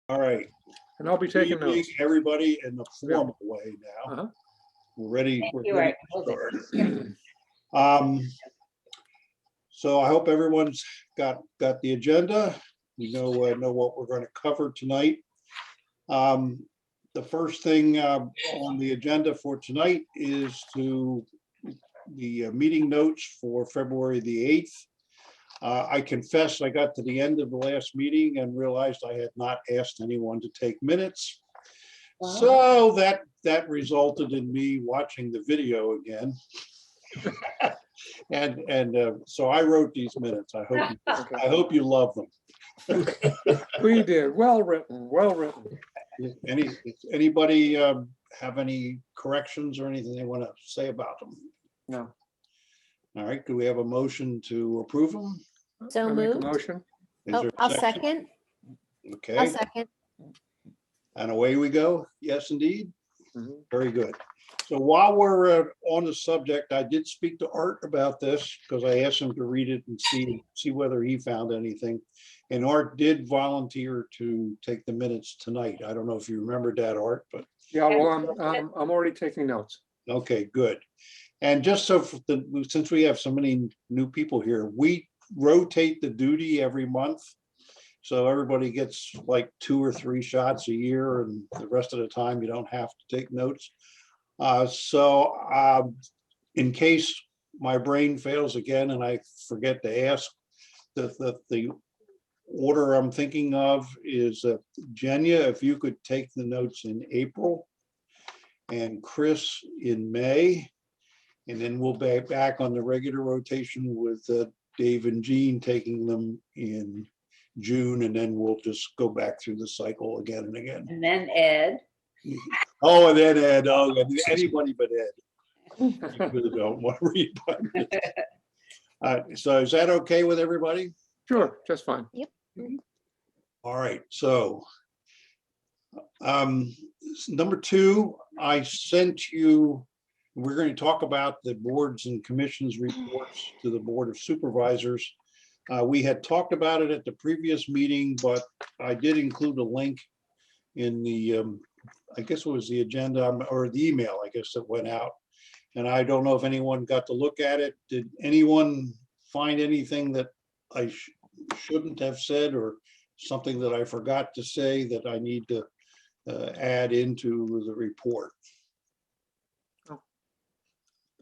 All right. And I'll be Good taking evening, notes. everybody, in the formal way now. Uh-huh. We're ready. Thank We're you, ready Art. to start. So I hope everyone's got the agenda. We know what we're going to cover tonight. The first thing on the agenda for tonight is the meeting notes for February the 8th. I confess I got to the end of the last meeting and realized I had not asked anyone to take minutes. Wow. So that resulted in me watching the video again. and so I wrote these minutes. I hope you love them. We did. Well written, well written. Anybody have any corrections or anything they want to say about them? No. All right, do we have a motion to approve them? So I make a moved. motion. Is Oh, there a I'll second. I'll Okay, second. and away we go. Yes, indeed. Mhm. Very good. So while we're on the subject, I did speak to Art about this because I asked him to read it and see whether he found anything. And Art did volunteer to take the minutes tonight. I don't know if you remembered that, Art, but Yeah, well, I'm already taking notes. okay, good. And just so since we have so many new people here, we rotate the duty every month. So everybody gets like 2 or 3 shots a year, and the rest of the time you don't have to take notes. In case my brain fails again and I forget to ask, the order I'm thinking of is Jenya, if you could take the notes in April, and Chris in May, and then we'll be back on the regular rotation with Dave and Jean taking them in June, and then we'll just go back through the cycle again and again. And then Ed. Oh, and then Ed, anybody but Ed. You really don't want to read my minutes. So is that okay with everybody? Sure, just fine. All right, so number 2, I sent you, we're going to talk about the boards and commissions reports to the Board of Supervisors. We had talked about it at the previous meeting, but I did include a link in the, I guess it was the agenda or the email, I guess, that went out. And I don't know if anyone got to look at it. Did anyone find anything that I shouldn't have said, or something that I forgot to say that I need to add into the report?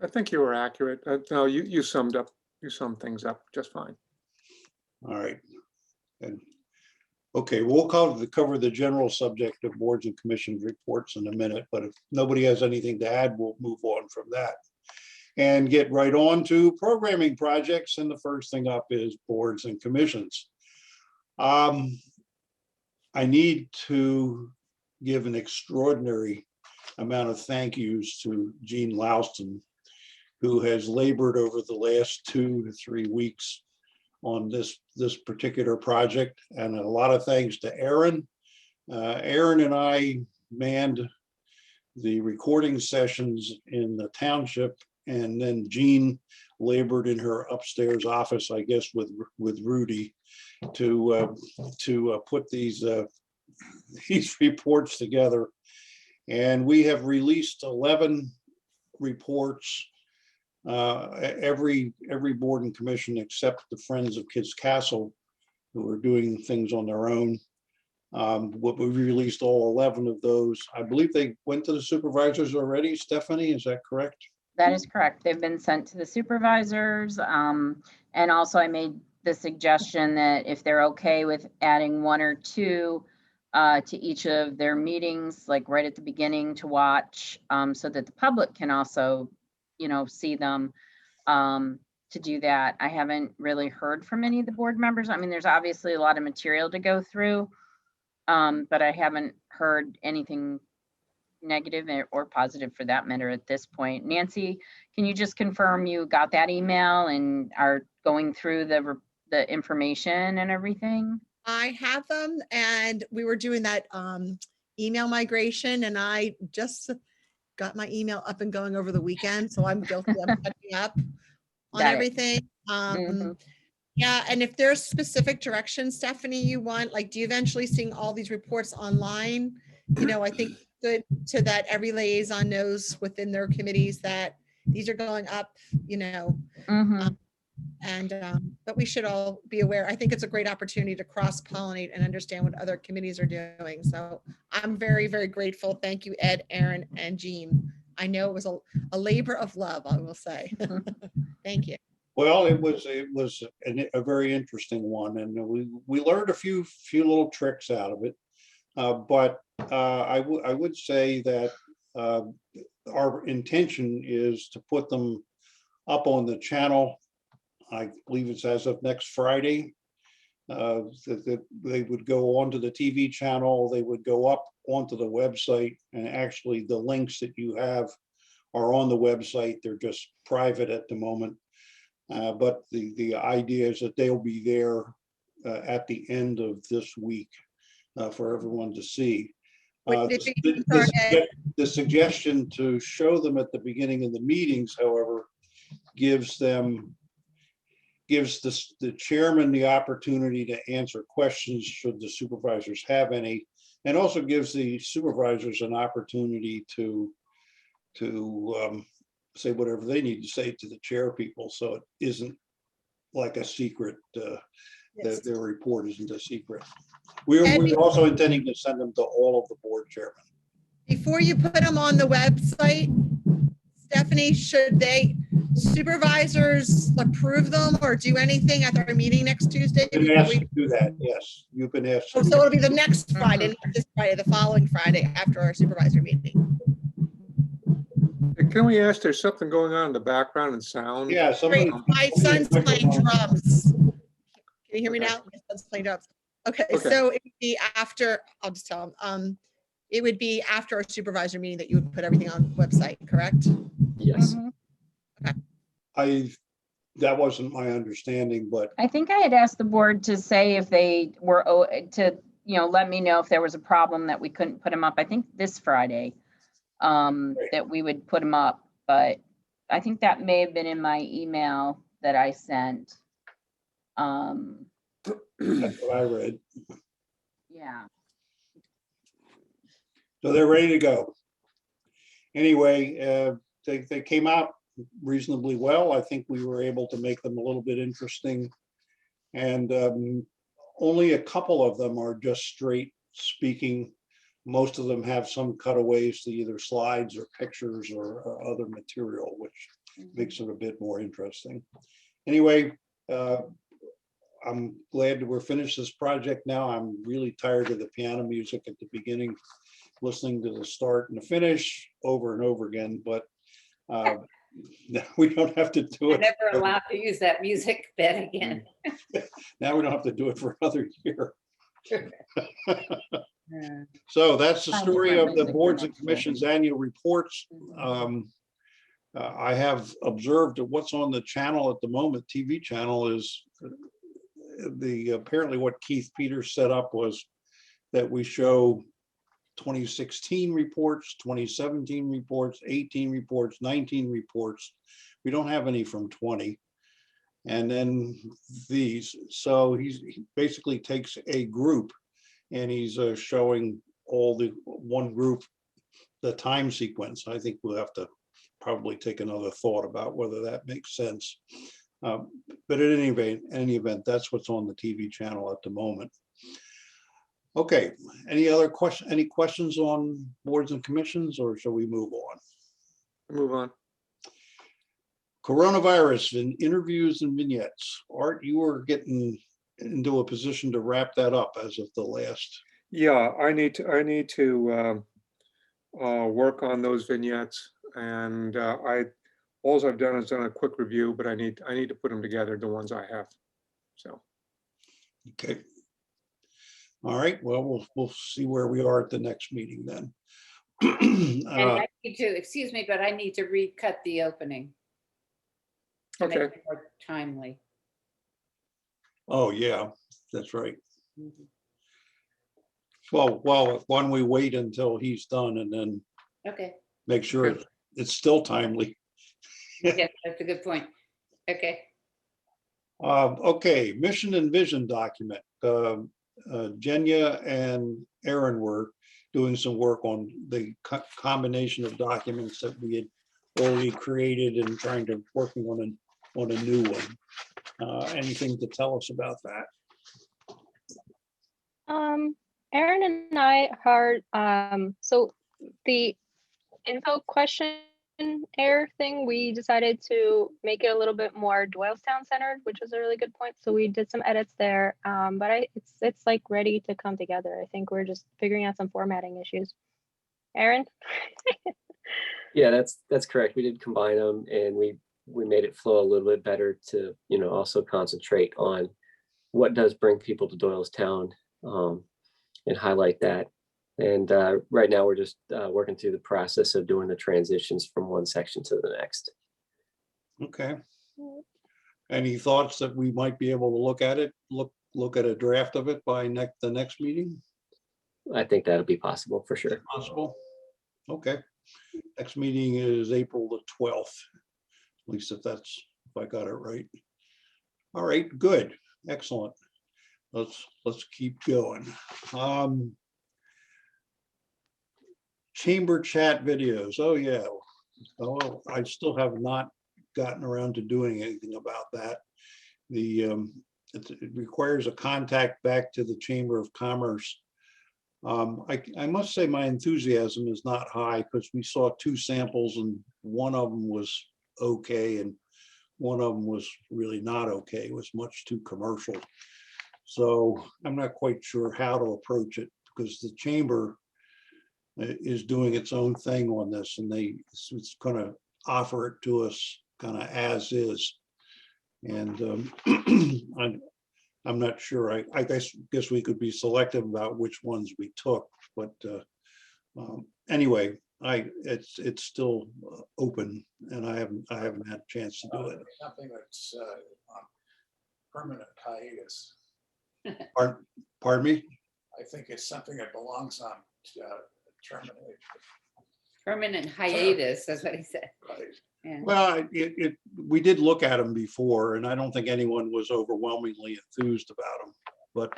I think you were accurate. No, you summed things up just fine. All right. And okay, we'll cover the general subject of boards and commissions reports in a minute, but if nobody has anything to add, we'll move on from that and get right on to programming projects. And the first thing up is boards and commissions. I need to give an extraordinary amount of thank yous to Jean Louston, who has labored over the last 2 to 3 weeks on this particular project, and a lot of thanks to Aaron. Aaron and I manned the recording sessions in the township, and then Jean labored in her upstairs office, I guess, with Rudy to put these reports together. And we have released 11 reports. Every board and commission except the Friends of Kids Castle, who are doing things on their own. What we released all 11 of those. I believe they went to the supervisors already. Stephanie, is that correct? That is correct. They've been sent to the supervisors. And also I made the suggestion that if they're okay with adding 1 or 2 to each of their meetings, like right at the beginning to watch, so that the public can also, see them, to do that. I haven't really heard from any of the board members. I mean, there's obviously a lot of material to go through, but I haven't heard anything negative or positive for that matter at this point. Nancy, can you just confirm you got that email and are going through the information and everything? I have them, and we were doing that email migration, and I just got my email up and going over the weekend, so I'm guilty of catching up on Got it. everything. Mhm. Yeah, and if there's specific directions, Stephanie, you want, like, do you eventually seeing all these reports online? I think good to that every liaison knows within their committees that these are going up, Mhm. but we should all be aware. I think it's a great opportunity to cross-pollinate and understand what other committees are doing. So I'm very, very grateful. Thank you, Ed, Aaron, and Jean. I know it was a labor of love, I will say. Thank you. Well, it was a very interesting one, and we learned a few little tricks out of it. But I would say that our intention is to put them up on the channel. I believe it's as of next Friday. That they would go onto the TV channel, they would go up onto the website, and actually the links that you have are on the website. They're just private at the moment. But the idea is that they'll be there at the end of this week for everyone to see. Would it be- sorry, Ed. The suggestion to show them at the beginning of the meetings, however, gives the chairman the opportunity to answer questions should the supervisors have any, and also gives the supervisors an opportunity to say whatever they need to say to the chair people, so it isn't like a secret, Yes. their report isn't a secret. We're also intending to send them to all of the board chairmen. Before you put them on the website, Stephanie, should supervisors approve them or do anything at their meeting next Tuesday? You've been asked to do that, yes. You've been asked. Oh, so it'll be the next Friday, not this Friday, the following Friday after our supervisor meeting. Can we ask, there's something going on in the background and sound? Yeah, somebody. My son's playing drums. Can you hear me Okay. now? My son's playing drums. Okay, Okay. so it would be after, I'll just tell him, it would be after our supervisor meeting that you would put everything on the website, correct? Yes. Mhm. That wasn't my understanding, but I think I had asked the board to say if they were, to, let me know if there was a problem that we couldn't put them up. I think this Friday, that we would put them up, but I think that may have been in my email that I sent. that's what I read. Yeah. So they're ready to go. Anyway, they came out reasonably well. I think we were able to make them a little bit interesting. And only a couple of them are just straight speaking. Most of them have some cutaways to either slides or pictures or other material, which makes it a bit more interesting. Anyway, I'm glad that we're finished this project now. I'm really tired of the piano music at the beginning, listening to the start and the finish over and over again, but now we don't have to do I'm it. never allowed to use that music bed again. Now we don't have to do it for another year. Yeah. So that's the Find story different of the music for boards and next year. commissions annual reports. I have observed that what's on the channel at the moment, TV channel, is apparently what Keith Peters set up was that we show 2016 reports, 2017 reports, 18 reports, 19 reports. We don't have any from 20. And then these, so he basically takes a group and he's showing all the one group, the time sequence. I think we'll have to probably take another thought about whether that makes sense. But at any event, that's what's on the TV channel at the moment. Okay, any questions on boards and commissions, or shall we move on? Move on. Coronavirus and interviews and vignettes. Art, you were getting into a position to wrap that up as of the last. Yeah, I need to work on those vignettes, and all I've done is done a quick review, but I need to put them together, the ones I have. So, Okay. All right, well, we'll see where we are at the next meeting then. And I need to, excuse me, but I need to recut the opening. To make okay, it more timely. Oh, yeah, that's right. Mhm. Well, why don't we wait until he's done and then Okay, make sure Okay. it's still timely. yes, that's a good point. Okay, Okay, mission and vision document. Jenya and Aaron were doing some work on the combination of documents that we had already created and trying to working on a new one. Anything to tell us about that? Aaron and I heard, so the info question error thing, we decided to make it a little bit more Doylestown centered, which was a really good point. So we did some edits there, but it's like ready to come together. I think we're just figuring out some formatting issues. Aaron? Yeah, that's correct. We did combine them and we made it flow a little bit better to, also concentrate on what does bring people to Doylestown, and highlight that. And right now we're just working through the process of doing the transitions from one section to the next. Okay. Any thoughts that we might be able to look at it, look at a draft of it by the next meeting? I think that'll be possible for sure. Possible? Okay. Next meeting is April the 12th. At least if I got it right. All right, good, excellent. Let's keep going. Chamber chat videos. Oh yeah. Oh, I still have not gotten around to doing anything about that. It requires a contact back to the Chamber of Commerce. I must say my enthusiasm is not high because we saw 2 samples and one of them was okay and one of them was really not okay. It was much too commercial. So I'm not quite sure how to approach it because the chamber is doing its own thing on this and it's going to offer it to us kind of as is. And I'm not sure. I guess we could be selective about which ones we took, but anyway, it's still open, and I haven't had a chance to do it. Something that's on permanent hiatus. Pardon me? I think it's something that belongs on termination. Permanent hiatus, that's what he said. Right. Yeah. Well, we did look at them before, and I don't think anyone was overwhelmingly enthused about them. But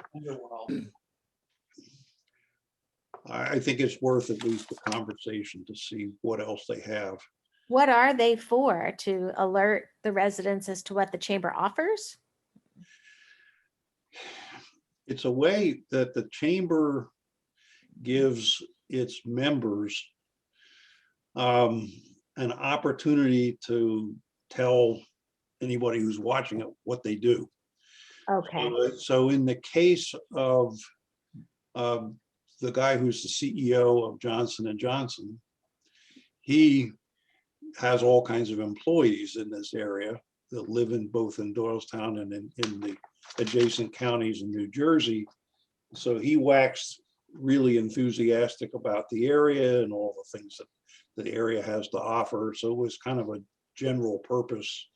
I think it's worth at least a conversation to see what else they have. What are they for? To alert the residents as to what the chamber offers? It's a way that the chamber gives its members an opportunity to tell anybody who's watching it what they do. Okay. So in the case of the guy who's the CEO of Johnson & Johnson, he has all kinds of employees in this area that live in both in Doylestown and in the adjacent counties in New Jersey. So he waxed really enthusiastic about the area and all the things that the area has to offer. So it was kind of a general purpose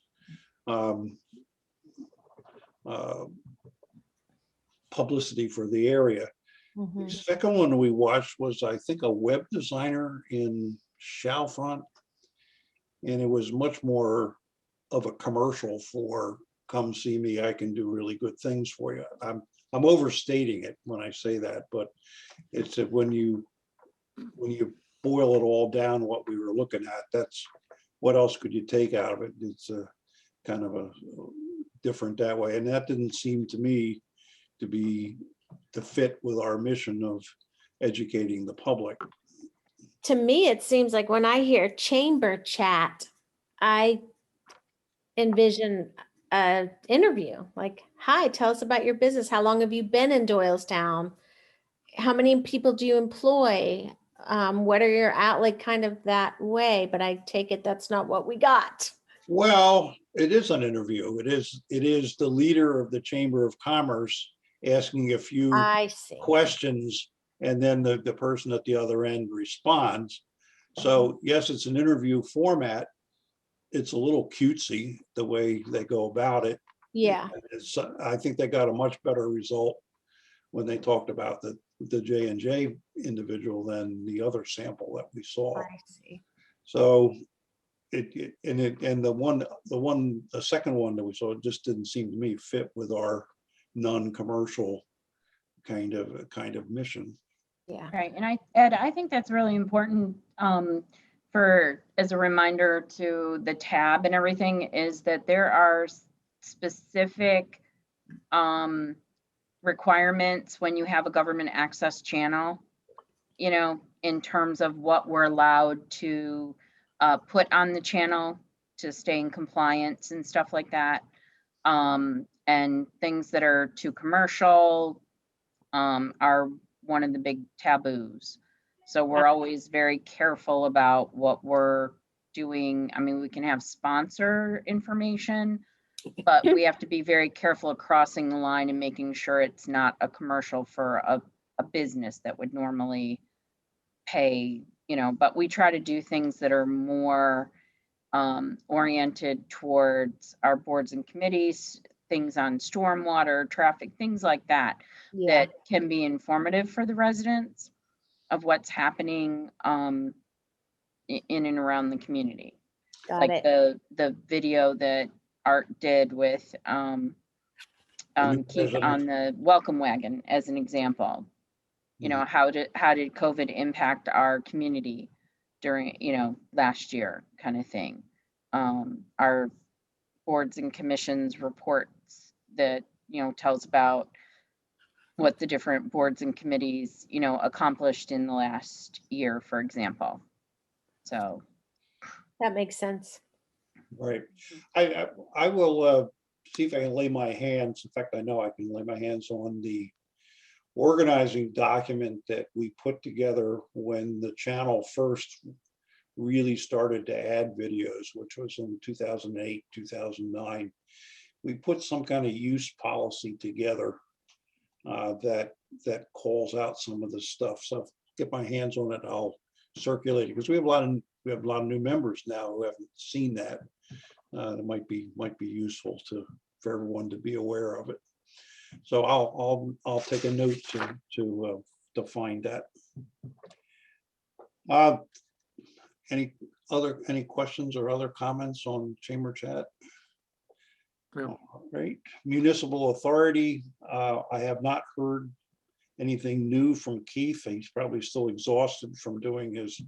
publicity for the area. Mhm. The second one we watched was, I think, a web designer in Chalfont, and it was much more of a commercial for come see me, I can do really good things for you. I'm overstating it when I say that, but it's that when you boil it all down, what we were looking at, that's what else could you take out of it? It's a kind of a different that way, and that didn't seem to me to fit with our mission of educating the public. To me, it seems like when I hear chamber chat, I envision an interview like, hi, tell us about your business. How long have you been in Doylestown? How many people do you employ? What are your like kind of that way? But I take it that's not what we got. Well, it is an interview. It is the leader of the Chamber of Commerce asking a few I see. questions, and then the person at the other end responds. So yes, it's an interview format. It's a little cutesy the way they go about it. Yeah. I think they got a much better result when they talked about the J&J individual than the other sample that we saw. I see. So and the second one that we saw, it just didn't seem to me fit with our non-commercial kind of mission. Yeah. Right, and Ed, I think that's really important as a reminder to the tab and everything, is that there are specific requirements when you have a government access channel, you know, in terms of what we're allowed to put on the channel to stay in compliance and stuff like that. And things that are too commercial are one of the big taboos. So we're always very careful about what we're doing. I mean, we can have sponsor information, but we have to be very careful of crossing the line and making sure it's not a commercial for a business that would normally pay, you know, but we try to do things that are more oriented towards our boards and committees, things on stormwater, traffic, things like that, Yeah. that can be informative for the residents of what's happening in and around the community. Got Like it. the video that Art did with Keith on the welcome wagon as an example. You know, how did COVID impact our community during, you know, last year kind of thing. Our boards and commissions reports that, you know, tells about what the different boards and committees, you know, accomplished in the last year, for example. So That makes sense. Right. I will see if I can lay my hands. In fact, I know I can lay my hands on the organizing document that we put together when the channel first really started to add videos, which was in 2008, 2009. We put some kind of use policy together that calls out some of the stuff. So if I get my hands on it, I'll circulate it, because we have a lot of new members now who haven't seen that. That might be useful for everyone to be aware of it. So I'll take a note to find that. Any questions or other comments on chamber chat? No. All right, Municipal Authority. I have not heard anything new from Keith. He's probably still exhausted from doing his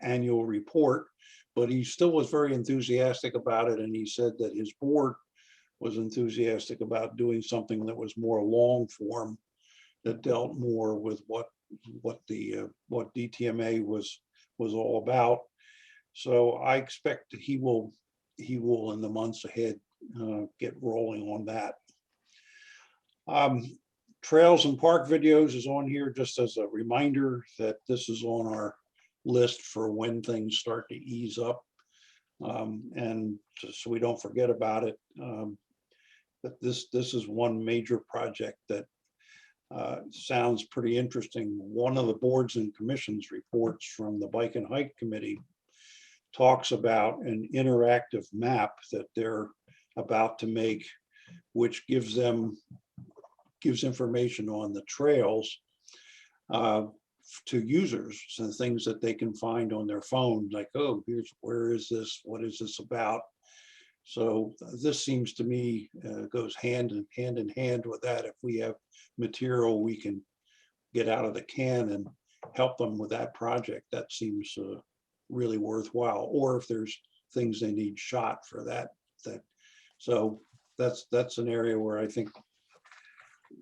annual report, but he still was very enthusiastic about it, and he said that his board was enthusiastic about doing something that was more long form, that dealt more with what DTMA was all about. So I expect that he will in the months ahead get rolling on that. Trails and park videos is on here just as a reminder that this is on our list for when things start to ease up, and just so we don't forget about it. But this is one major project that sounds pretty interesting. One of the boards and commissions reports from the Bike and Hike Committee talks about an interactive map that they're about to make, which gives information on the trails to users, and things that they can find on their phone, like, oh, where is this? What is this about? So this seems to me goes hand in hand with that. If we have material we can get out of the can and help them with that project, that seems really worthwhile. Or if there's things they need shot for that. So that's an area where I think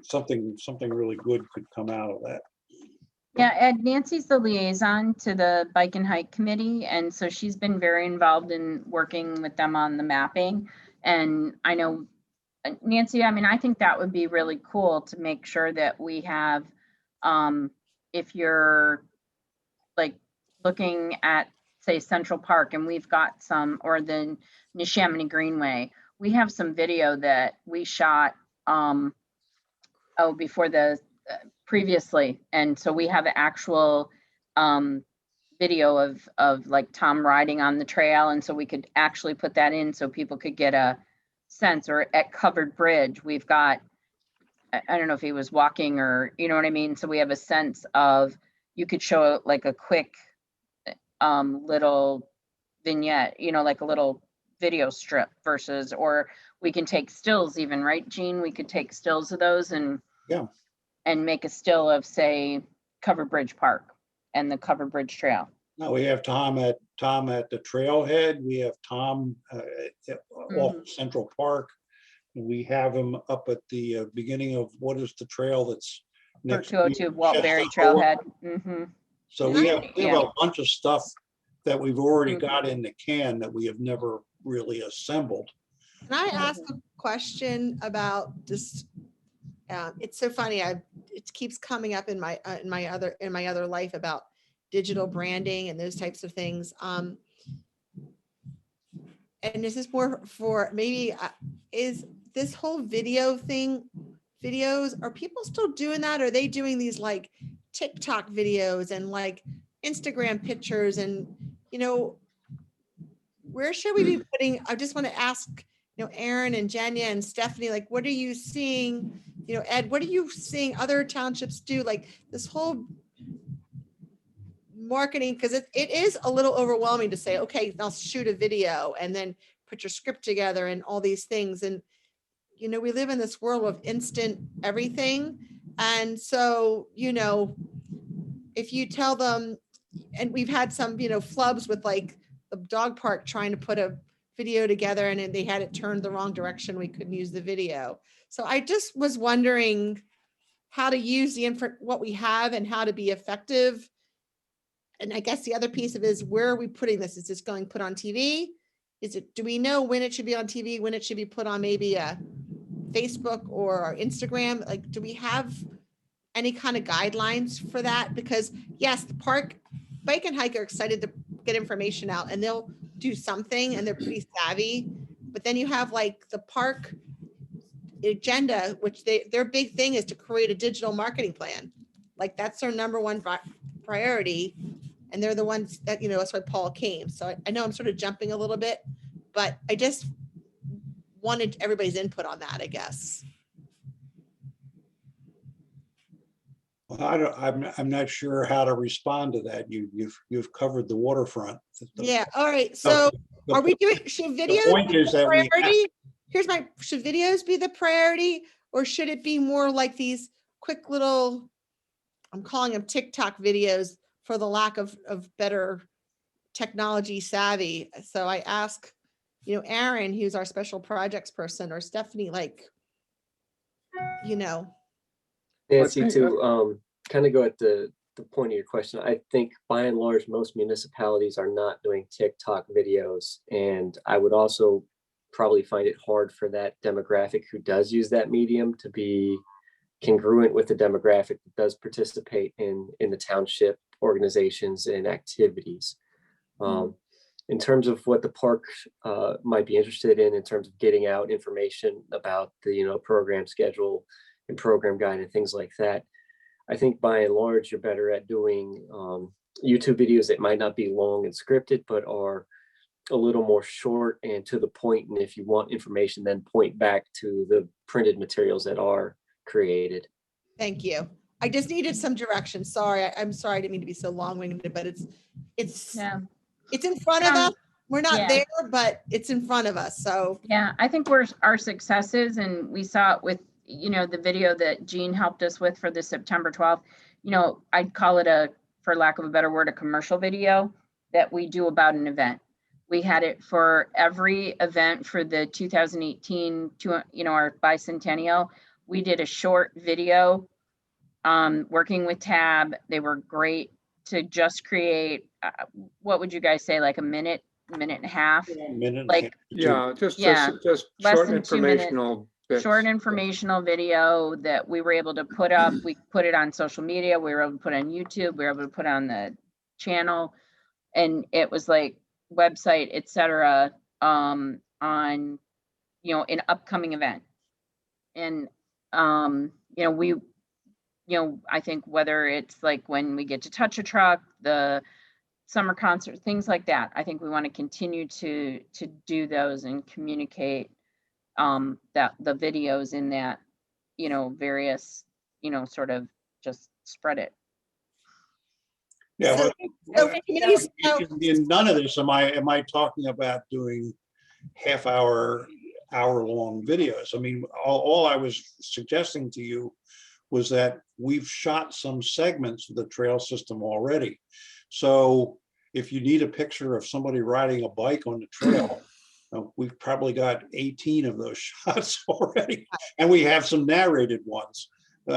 something really good could come out of that. yeah, Ed, Nancy's the liaison to the Bike and Hike Committee, and so she's been very involved in working with them on the mapping. And I know, Nancy, I mean, I think that would be really cool to make sure that we have, if you're like looking at, say, Central Park, and we've got some, or the Neshaminy Greenway, we have some video that we shot before the previously, and so we have actual video of like Tom riding on the trail, and so we could actually put that in so people could get a sense. Or at Covered Bridge, we've got, I don't know if he was walking or, you know what I mean, so we have a sense of, you could show like a quick little vignette, like a little video strip versus, or we can take stills even, right, Jean? We could take stills of those and Yeah. and make a still of, say, Covered Bridge Park and the Covered Bridge Trail. Now we have Tom at the trailhead. We have Tom off Central Park. And we have him up at the beginning of what is the trail that's For next to 202 Waltberry Chestnut Road. Trailhead. Mm-hmm. So we have Yeah. a bunch of stuff that we've already Mhm. got in the can that we have never really assembled. Can I ask a question about this? It's so funny. It keeps coming up in my other life about digital branding and those types of things. And this is more for maybe is this whole video thing, videos, are people still doing that? Are they doing these like TikTok videos and like Instagram pictures and, where should we be putting, I just want to ask, Aaron and Jenya and Stephanie, like, what are you seeing, Ed, what are you seeing other townships do? Like this whole marketing, because it is a little overwhelming to say, okay, I'll shoot a video and then put your script together and all these things. And, we live in this world of instant everything. And so, if you tell them, and we've had some, flubs with like the dog park trying to put a video together and then they had it turned the wrong direction. We couldn't use the video. So I just was wondering how to use the what we have and how to be effective. And I guess the other piece of it is, where are we putting this? Is this going put on TV? Do we know when it should be on TV, when it should be put on maybe a Facebook or Instagram? Like, do we have any kind of guidelines for that? Because yes, the park bike and hike are excited to get information out and they'll do something and they're pretty savvy. But then you have like the park agenda, which their big thing is to create a digital marketing plan. Like that's their number one priority. And they're the ones that, that's why Paul came. So I know I'm sort of jumping a little bit, but I just wanted everybody's input on that, I guess. Well, I'm not sure how to respond to that. You've covered the waterfront. Yeah. All right. So are we doing, should videos point be is the that we have- priority? Should videos be the priority, or should it be more like these quick little, I'm calling them TikTok videos for the lack of better technology savvy? So I ask, Aaron, who's our special projects person, or Stephanie, like, Nancy, think, to kind of go at the point of your question, I think by and large, most municipalities are not doing TikTok videos. And I would also probably find it hard for that demographic who does use that medium to be congruent with the demographic that does participate in the township organizations and activities. In terms of what the park might be interested in terms of getting out information about the program schedule and program guide and things like that, I think by and large you're better at doing YouTube videos that might not be long and scripted, but are a little more short and to the point. And if you want information, then point back to the printed materials that are created. Thank you. I just needed some direction. Sorry, I'm sorry, I didn't mean to be so long-winded, but it's in front of us. We're not there, but it's in front of us. So yeah, I think our successes, and we saw it with the video that Jean helped us with for the September 12th. I'd call it for lack of a better word, a commercial video that we do about an event. We had it for every event for the 2018 our bicentennial. We did a short video working with Tab. They were great to just create, what would you guys say, like a minute and a half? Like, yeah, just less short than 2 minutes. informational bits. Short informational video that we were able to put up. We put it on social media. We were able to put it on YouTube. We were able to put it on the channel. And it was like website, etc. On, an upcoming event. And, I think whether it's like when we get to Touch a Truck, the summer concert, things like that, I think we want to continue to do those and communicate that the videos in that, various, sort of just spread it. Yeah, So- well, so committees- in none of this, am I talking about doing hour-long videos? I mean, all I was suggesting to you was that we've shot some segments of the trail system already. So if you need a picture of somebody riding a bike on the trail, we've probably got 18 of those shots already. And we have some narrated ones to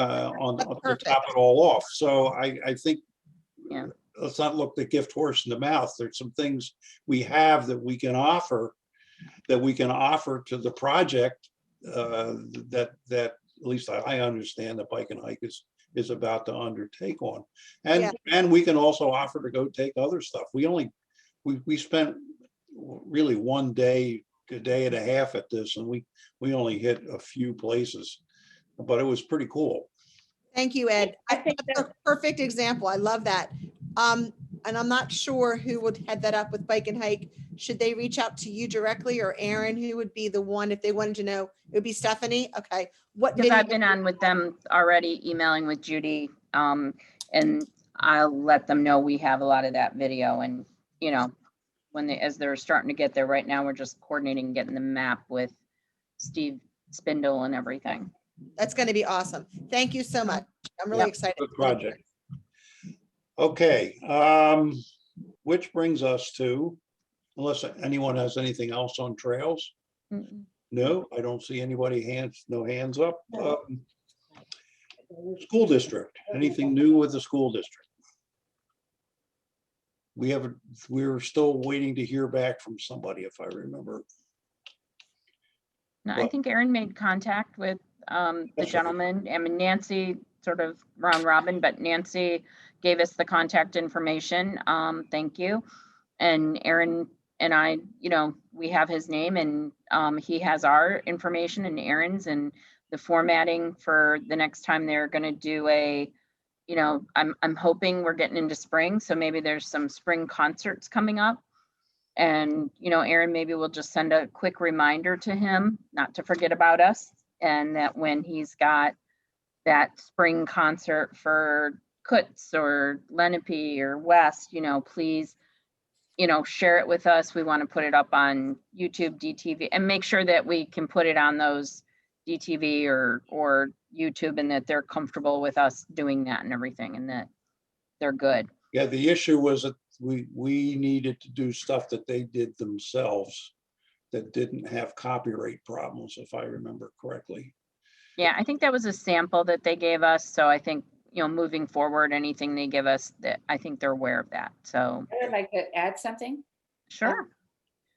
top it all off. So I think, Yeah. let's not look the gift horse in the mouth. There's some things we have that we can offer to the project that at least I understand that Bike and Hike is about to undertake on. And we can also offer to go take other stuff. We spent really one day, a day and a half at this, and we only hit a few places, but it was pretty cool. Thank you, Ed. I think That's a perfect example. I love that. And I'm not sure who would head that up with Bike and Hike. Should they reach out to you directly, or Aaron, who would be the one if they wanted to know? It would be Stephanie. Okay. What Because video? I've been on with them already, emailing with Judy, and I'll let them know we have a lot of that video, and, you know, as they're starting to get there. Right now, we're just coordinating, getting the map with Steve Spindle and everything. That's going to be awesome. Thank you so much. I'm really Yep. excited. Good project. Okay, which brings us to, unless anyone has anything else on trails? Mm-mm. No, I don't see anybody no hands up. School district, anything new with the school district? We're still waiting to hear back from somebody, if I remember. No, I What? think Aaron made contact with the That's gentleman. I mean, Nancy sort of round robin, but Nancy gave us the contact information. Thank you. And Aaron and I, you know, we have his name, and he has our information and Aaron's, and the formatting for the next time they're going to do a, you know, I'm hoping we're getting into spring, so maybe there's some spring concerts coming up. And, you know, Aaron, maybe we'll just send a quick reminder to him not to forget about us, and that when he's got that spring concert for Kutz or Lenape or West, you know, please, you know, share it with us. We want to put it up on YouTube, DTV, and make sure that we can put it on those DTV or YouTube, and that they're comfortable with us doing that and everything, and that they're good. Yeah, the issue was that we needed to do stuff that they did themselves that didn't have copyright problems, if I remember correctly. Yeah, I think that was a sample that they gave us. So I think, you know, moving forward, anything they give us, that I think they're aware of that. So I would like to add something. sure.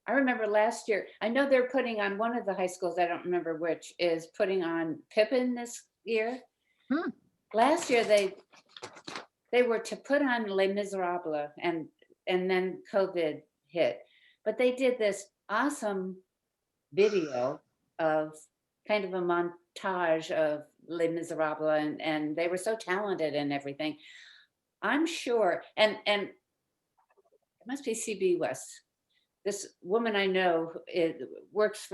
I remember last year, I know they're putting on, one of the high schools, I don't remember which, is putting on Pippin this year. Last year, they were to put on Les Miserables, and then COVID hit. But they did this awesome video of kind of a montage of Les Miserables, and they were so talented and everything. I'm sure, and it must be CB West. This woman I know works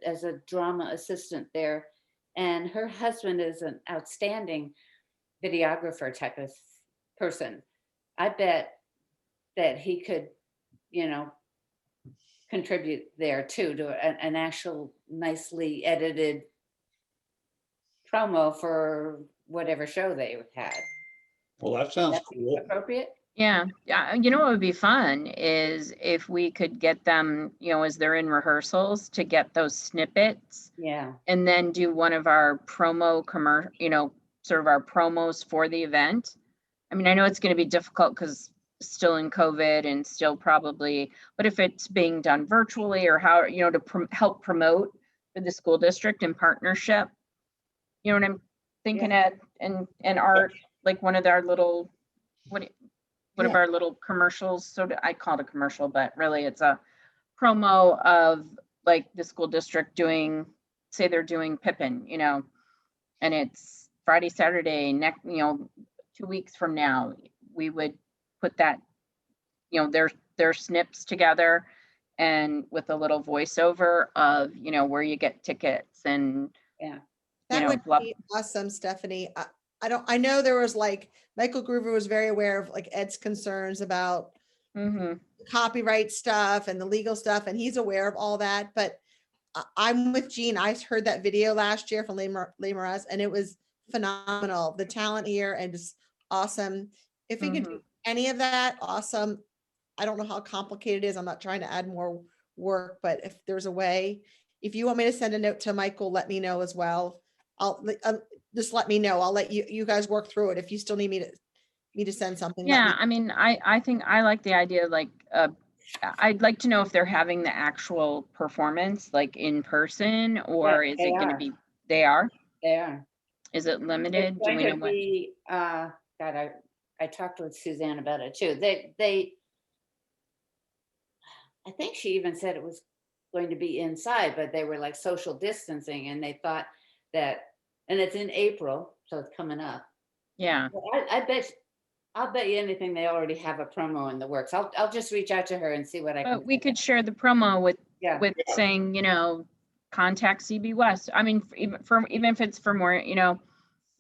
as a drama assistant there, and her husband is an outstanding videographer type of person. I bet that he could, you know, contribute there too, to an actual nicely edited promo for whatever show they had. Well, that sounds That's cool. appropriate. Yeah. You know, what would be fun is if we could get them, you know, as they're in rehearsals, to get those snippets Yeah. and then do one of our promo you know, sort of our promos for the event. I mean, I know it's going to be difficult because still in COVID and still probably, but if it's being done virtually, or how, you know, to help promote for the school district in partnership, you know what I'm thinking, Ed, and Art, like one of our little, one of our little commercials. So I call it a commercial, but really it's a promo of like the school district doing, say they're doing Pippin, you know, and it's Friday, Saturday, next, you know, 2 weeks from now. We would put that, you know, their snips together, and with a little voiceover of, you know, where you get tickets, and Yeah. That know, would blah- be awesome, Stephanie. I know there was like, Michael Groover was very aware of like Ed's concerns about Mm-hmm. copyright stuff and the legal stuff, and he's aware of all that, but I'm with Gene. I heard that video last year from Les Moraz, and it was phenomenal. The talent here and just awesome. If we could do any of that, awesome. I don't know how complicated it is. I'm not trying to add more work, but if there's a way, if you want me to send a note to Michael, let me know as well. I'll just let me know. I'll let you guys work through it. If you still need me to send something. let me Yeah, I mean, I think I like the idea, like, I'd like to know if they're having the actual performance, like in person, or is they it gonna are. be, they are? They are. Is it It's limited? Do going we to know what? be, God, I talked with Suzanne about it too. I think she even said it was going to be inside, but they were like social distancing and they thought that, and it's in April, so it's coming up. Yeah, Well, I'll bet you anything they already have a promo in the works. I'll just reach out to her and see what I can. but we could share the promo with, Yeah. saying, contact CB West. I mean, even if it's for more,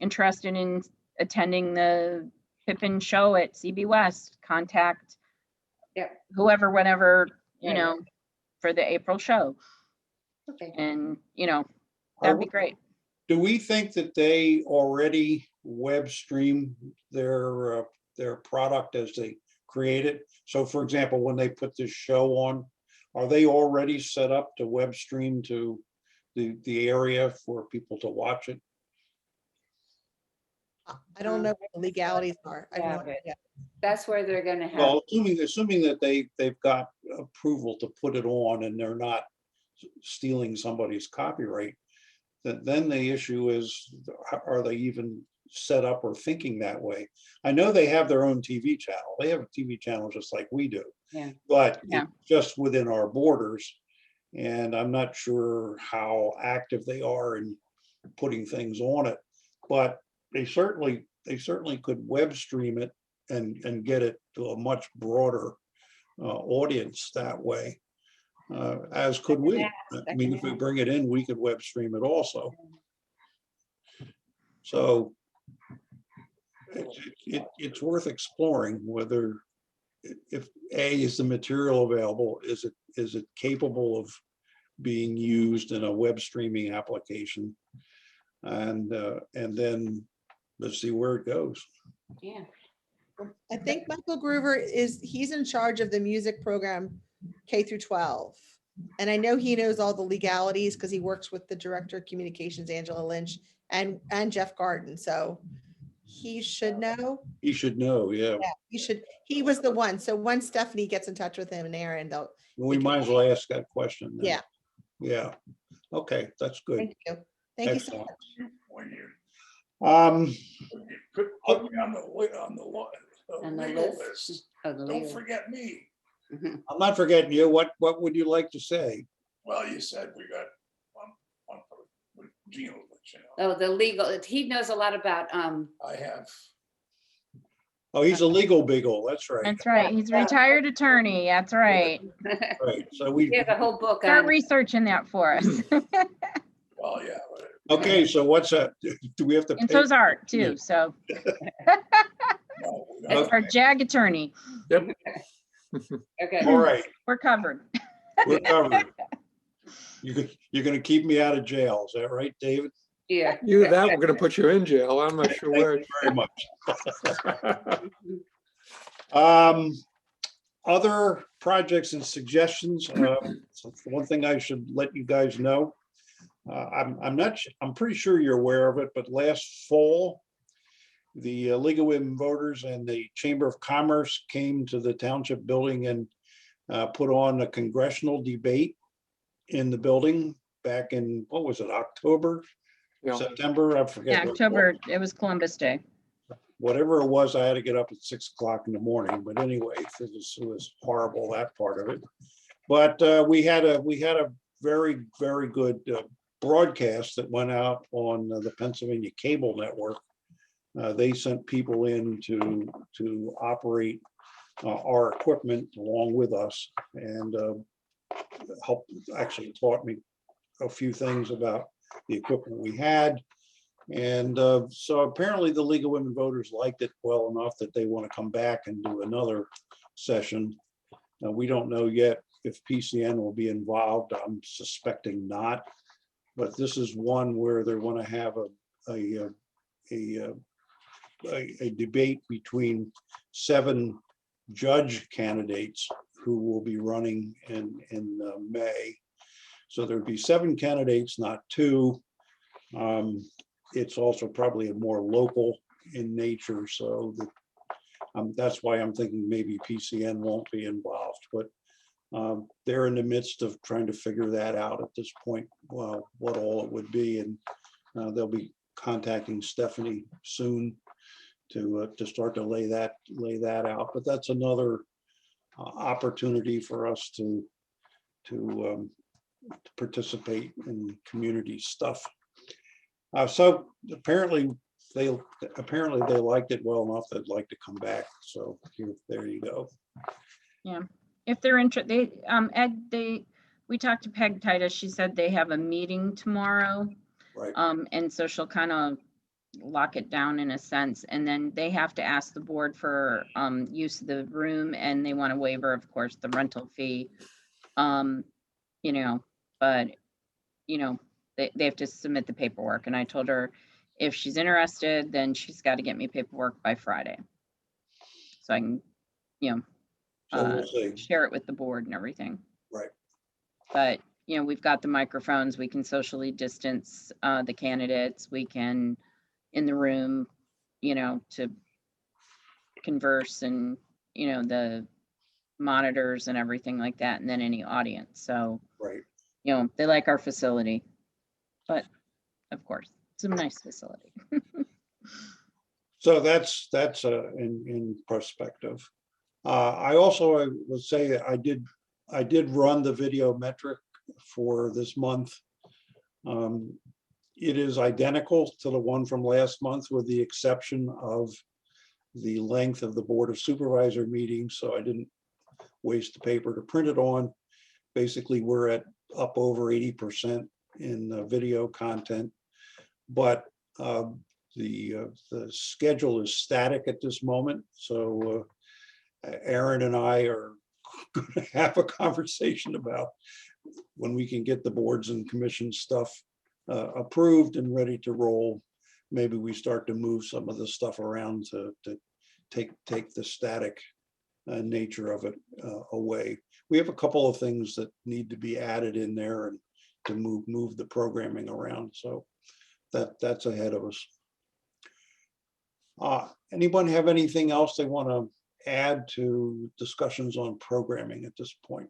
interested in attending the Pippin show at CB West, contact Yeah. whoever, whenever, Right. for the April show. Okay. And, Are that'd be we- great. Do we think that they already web stream their product as they create it? So for example, when they put this show on, are they already set up to web stream to the area for people to watch it? I don't know what the legalities are. I Yeah, don't know. but- Yeah. That's where they're gonna have, Well, assuming that they've got approval to put it on and they're not stealing somebody's copyright, then the issue is, are they even set up or thinking that way? I know they have their own TV channel. They have a TV channel just like we do. Yeah. But Yeah. it's just within our borders. And I'm not sure how active they are in putting things on it. But they certainly could web stream it and get it to a much broader audience that way. As could we. I mean, if we bring it in, we could web stream it also. So it's worth exploring whether, if is the material available, is it capable of being used in a web streaming application? And then let's see where it goes. yeah. I think Michael Groover he's in charge of the music program K through 12. And I know he knows all the legalities because he works with the director of communications, Angela Lynch, and Jeff Garden. So he should know. He should know, yeah. Yeah, he was the one. So once Stephanie gets in touch with him and Aaron, We might as well ask that question then. yeah. Yeah. Okay, that's good. Thank you. Thank you so Excellent. much. When you Um, put me on the On the legal list. list, Oh, the don't legal. forget me. Mhm. I'm not forgetting you. What would you like to say? Well, you said we got one with Gene, will let you know. Oh, the legal, he knows a lot about, I have, Oh, he's a legal beagle. That's right. That's right. He's a retared attorney. That's right. Right. So he has a whole book Start on, researching that for us. well, yeah. Okay, so what's that? Do we have to And pay? so's Art too. So No, we That's don't. our JAG attorney, okay. All right, we're covered. we're covered. You're gonna keep me out of jail. Is that right, David? Yeah. Either that, we're gonna put you in jail. I'm not sure Thank where. you very much. Other projects and suggestions. So one thing I should let you guys know. I'm pretty sure you're aware of it, but last fall, the League of Women Voters and the Chamber of Commerce came to the township building and put on a congressional debate in the building back in, what was it, October, Yeah. September? I forget. Yeah, October, it was Columbus Day. Whatever it was, I had to get up at 6 o'clock in the morning, but anyway, it was horrible, that part of it. But we had a very, very good broadcast that went out on the Pennsylvania Cable Network. They sent people in to operate our equipment along with us and actually taught me a few things about the equipment we had. And so apparently the League of Women Voters liked it well enough that they want to come back and do another session. Now, we don't know yet if PCN will be involved. I'm suspecting not. But this is one where they want to have a debate between 7 judge candidates who will be running in May. So there'd be 7 candidates, not 2. It's also probably a more local in nature, so that's why I'm thinking maybe PCN won't be involved, but they're in the midst of trying to figure that out at this point, well, what all it would be, and they'll be contacting Stephanie soon to start to lay that out. But that's another opportunity for us to participate in community stuff. So apparently they liked it well enough they'd like to come back. So there you go. Yeah, if they're interested, Ed, we talked to Peg Titus. She said they have a meeting tomorrow. Right. And so she'll kind of lock it down in a sense, and then they have to ask the board for use of the room, and they want a waiver, of course, the rental fee. You know, but you know, they have to submit the paperwork, and I told her if she's interested, then she's got to get me paperwork by Friday, so I can, you know, So we'll see. share it with the board and everything. Right. But you know, we've got the microphones. We can socially distance the candidates. We can in the room, you know, to converse, and you know, the monitors and everything like that, and then any audience. So Right. you know, they like our facility, but of course, it's a nice facility. So that's in perspective. I would say I did run the video metric for this month. It is identical to the one from last month, with the exception of the length of the Board of Supervisor meetings. So I didn't waste the paper to print it on. Basically, we're at up over 80% in video content, but the schedule is static at this moment. So Aaron and I are going to have a conversation about when we can get the boards and commission stuff approved and ready to roll. Maybe we start to move some of the stuff around to take the static nature of it away. We have a couple of things that need to be added in there and to move the programming around. So that's ahead of us. Anyone have anything else they want to add to discussions on programming at this point?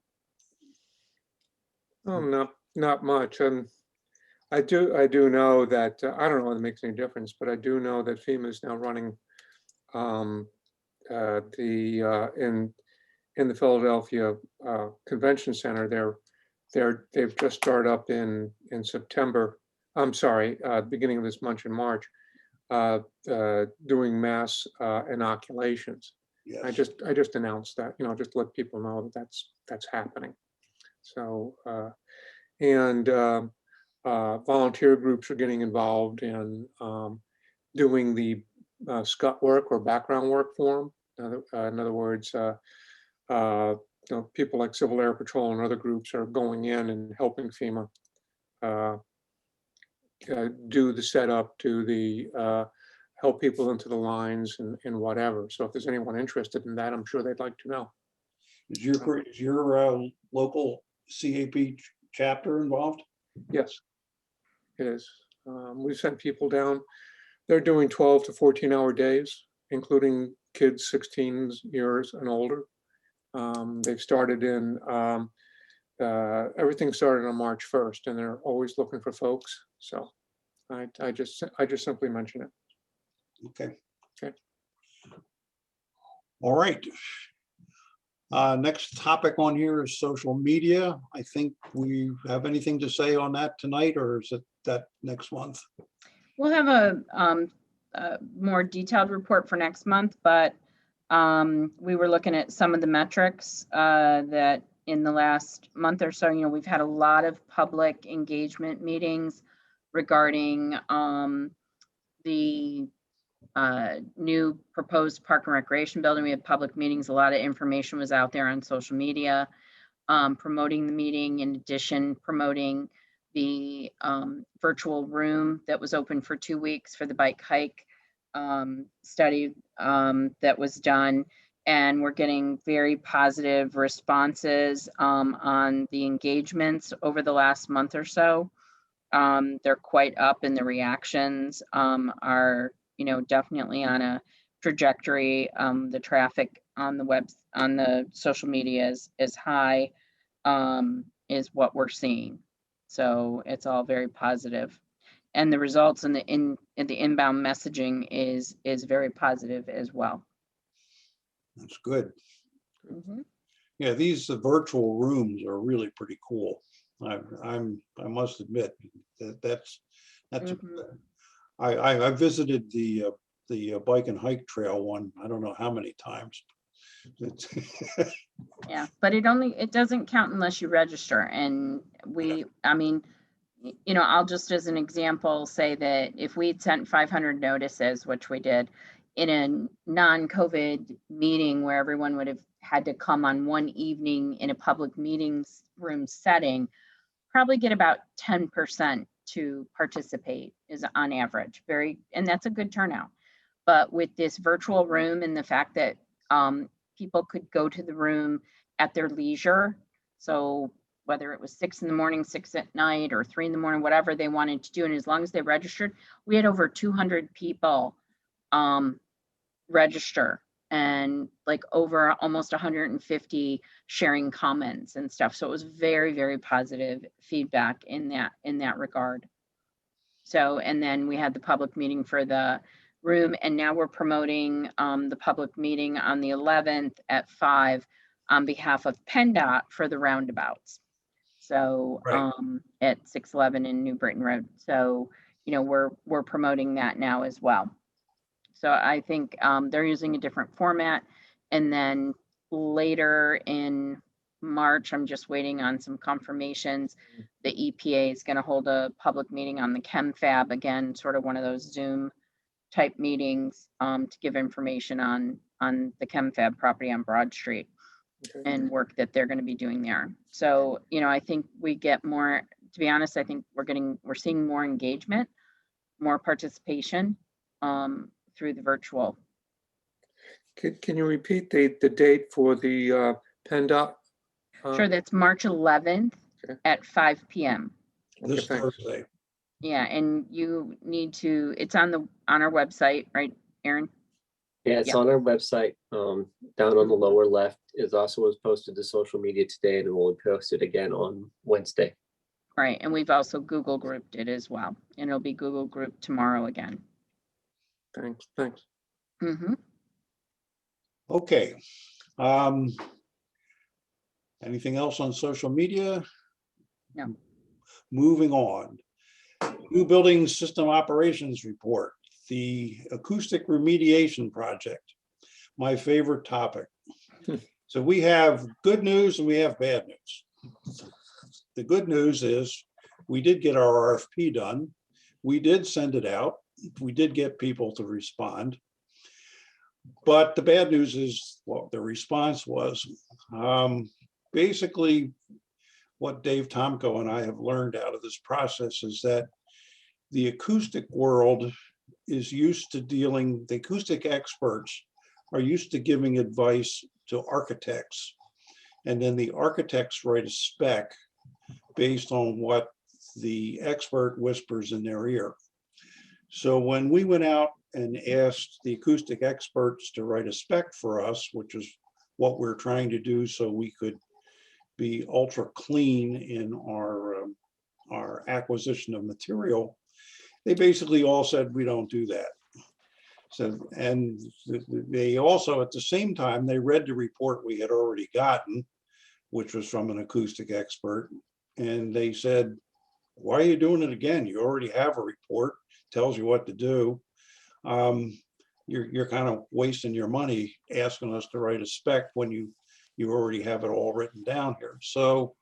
Not much. I do know that I don't know whether it makes any difference, but I do know that FEMA is now running in the Philadelphia Convention Center. They've just started up in September. I'm sorry, beginning of this month in March, doing mass inoculations. Yes. I just announced that, you know, just to let people know that that's happening. So and volunteer groups are getting involved in doing the scut work or background work for them. In other words, you know, people like Civil Air Patrol and other groups are going in and helping FEMA do the setup, do the help people into the lines and whatever. So if there's anyone interested in that, I'm sure they'd like to know. Is your local CAP chapter involved? Yes, it is. We've sent people down. They're doing 12 to 14-hour days, including kids 16 years and older. They've started in, everything started on March 1st, and they're always looking for folks. So I just simply mention it. Okay. Okay. All right. Next topic on here is social media. I think we have anything to say on that tonight, or is it that next month? We'll have a more detailed report for next month, but we were looking at some of the metrics that in the last month or so, you know, we've had a lot of public engagement meetings regarding the new proposed park and recreation building. We had public meetings. A lot of information was out there on social media, promoting the meeting. In addition, promoting the virtual room that was open for 2 weeks for the bike hike study that was done. And we're getting very positive responses on the engagements over the last month or so. They're quite up, and the reactions are, definitely on a trajectory. The traffic on the social media is high, is what we're seeing. So it's all very positive. And the results in the inbound messaging is very positive as well. That's good. Mhm. Yeah, these virtual rooms are really pretty cool. I must admit that's Mhm. I visited the bike and hike trail one. I don't know how many times. It's- Yeah, but it doesn't count unless you register. And I mean, I'll just as an example say that if we'd sent 500 notices, which we did, in a non-COVID meeting where everyone would have had to come on one evening in a public meetings room setting, probably get about 10% to participate is on average. And that's a good turnout. But with this virtual room and the fact that people could go to the room at their leisure, so whether it was 6 in the morning, 6 at night, or 3 in the morning, whatever they wanted to do, and as long as they registered, we had over 200 people register, and like over almost 150 sharing comments and stuff. So it was very, very positive feedback in that regard. So, and then we had the public meeting for the room, and now we're promoting the public meeting on the 11th at 5 on behalf of PennDOT for the roundabouts. So Right. at 611 in New Britain Road. So, we're promoting that now as well. So I think they're using a different format. And then later in March, I'm just waiting on some confirmations. The EPA is going to hold a public meeting on the ChemFab, again, sort of one of those Zoom type meetings to give information on the ChemFab property on Broad Street and work that they're going to be doing there. So, I think we get more, to be honest, I think we're seeing more engagement, more participation through the virtual. Can you repeat the date for the PennDOT? Sure, that's March 11th Okay. at 5 p.m. This thanks. Thursday. Yeah, and you need to, it's on our website, right, Aaron? Yeah, it's Yeah. on our website. Down on the lower left is also was posted to social media today, and it will be posted again on Wednesday. Right, and we've also Google grouped it as well, and it'll be Google grouped tomorrow again. Thanks. Mm-hmm. Okay. Anything else on social media? No. Moving on. New building system operations report, the acoustic remediation project, my favorite topic. So we have good news and we have bad news. The good news is we did get our RFP done. We did send it out. We did get people to respond. But the bad news is, well, the response was basically what Dave Tomko and I have learned out of this process is that the acoustic world is used to dealing, the acoustic experts are used to giving advice to architects. And then the architects write a spec based on what the expert whispers in their ear. So when we went out and asked the acoustic experts to write a spec for us, which is what we're trying to do so we could be ultra clean in our acquisition of material, they basically all said, we don't do that. So, and they also, at the same time, they read the report we had already gotten, which was from an acoustic expert. And they said, why are you doing it again? You already have a report, tells you what to do. You're kind of wasting your money asking us to write a spec when you already have it all written down here. So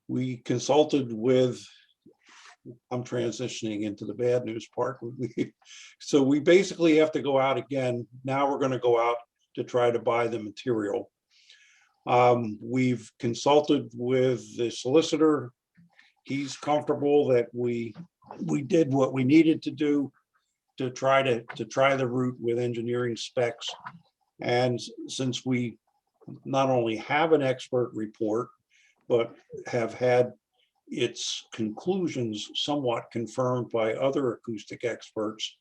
we consulted with I'm transitioning into the bad news part. So we basically have to go out again. Now we're going to go out to try to buy the material. We've consulted with the solicitor. He's comfortable that we did what we needed to do to try the route with engineering specs. And since we not only have an expert report, but have had its conclusions somewhat confirmed by other acoustic experts,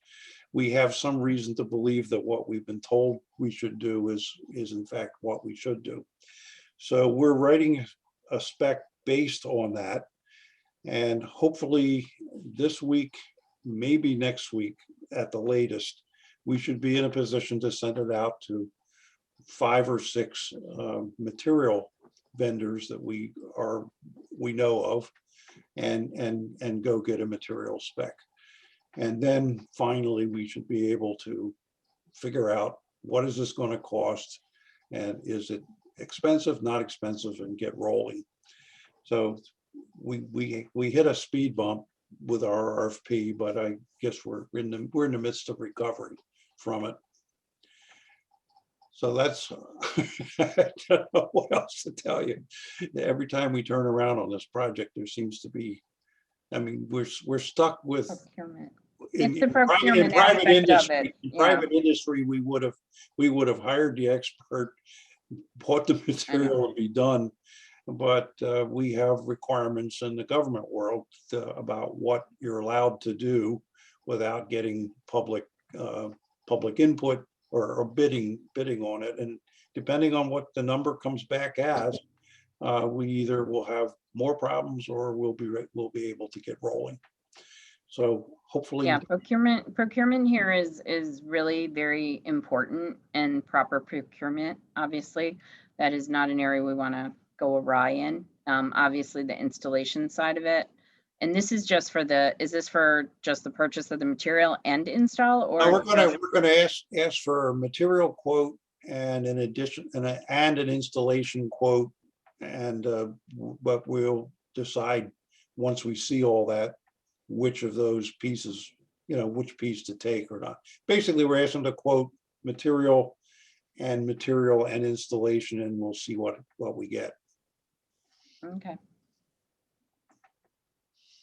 we have some reason to believe that what we've been told we should do is in fact what we should do. So we're writing a spec based on that. And hopefully this week, maybe next week at the latest, we should be in a position to send it out to 5 or 6 material vendors that we know of, and go get a material spec. And then finally, we should be able to figure out what is this going to cost, and is it expensive, not expensive, and get rolling. So we hit a speed bump with our RFP, but I guess we're in the midst of recovery from it. So that's I don't know what else to tell you. Every time we turn around on this project, there seems to be, I mean, we're stuck with Procurement. in It's the private procurement aspect of industry. it, In yeah. private industry, we would have hired the expert, bought the material, and be done. But we have requirements in the government world about what you're allowed to do without getting public input or bidding on it. And depending on what the number comes back as, we either will have more problems or we'll be able to get rolling. So hopefully. Yeah, procurement here is really very important, and proper procurement, obviously, that is not an area we want to go awry in. Obviously the installation side of it. And this is just for is this for just the purchase of the material and install, or? No, we're gonna ask for a material quote and in addition, and an installation quote. And but we'll decide once we see all that, which of those pieces, which piece to take or not. Basically, we're asking to quote material and installation, and we'll see what we get. Okay.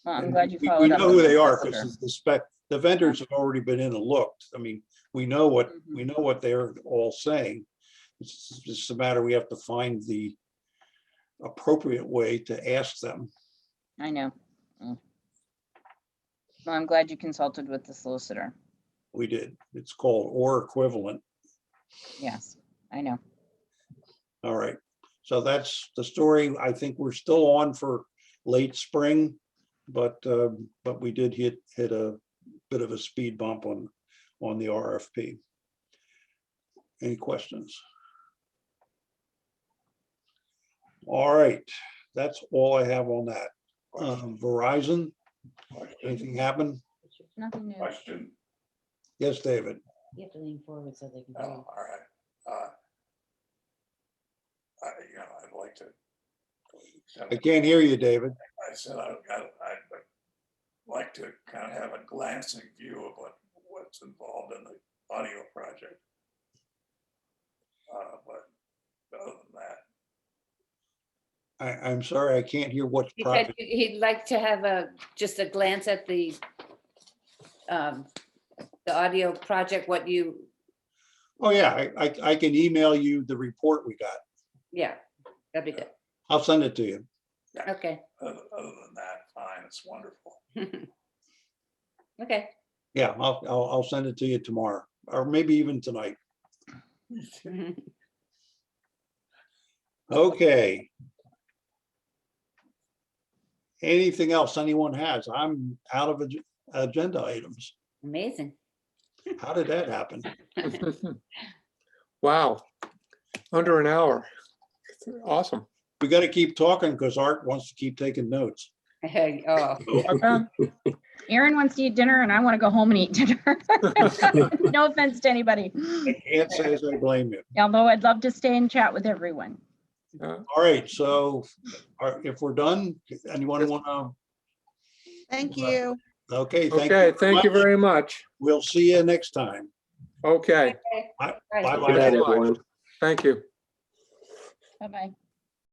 Well, I'm And glad you we followed up. know with who the they are solicitor. because the spec, the vendors have already been in and looked. I mean, we know what they're all saying. It's just a matter, we have to find the appropriate way to ask them. I know. Well, I'm glad you consulted with the solicitor. We did. It's called or equivalent. Yes, I know. All right. So that's the story. I think we're still on for late spring, but we did hit a bit of a speed bump on the RFP. Any questions? All right, that's all I have on that. Verizon, anything happen? Nothing new. Question. Yes, David. You have to lean forward so they can Oh, hear all you. right. I'd like to. I can't hear you, David. I said I'd like to kind of have a glancing view of what's involved in the audio project. But other than that, I'm sorry, I can't hear what's He said project. he'd like to have just a glance at the audio project, what you, Oh, yeah, I can email you the report we got. yeah, that'd be good. I'll send it to you. Okay. other than that, fine, it's wonderful. Okay. Yeah, I'll send it to you tomorrow, or maybe even tonight. Okay. Anything else anyone has? I'm out of agenda items. Amazing. How did that happen? Wow, under an hour. Awesome. We got to keep talking because Art wants to keep taking notes. Oh, Okay. Aaron wants to eat dinner and I want to go home and eat dinner. No offense to anybody. I can't say as I blame you. Although I'd love to stay and chat with everyone. All right, so if we're done, anyone want to Thank you. Okay, thank Okay, you. thank you very much. We'll see you next time. Okay, Okay. Bye. Right. Bye. Good night, Bye. everyone. thank you. Bye-bye.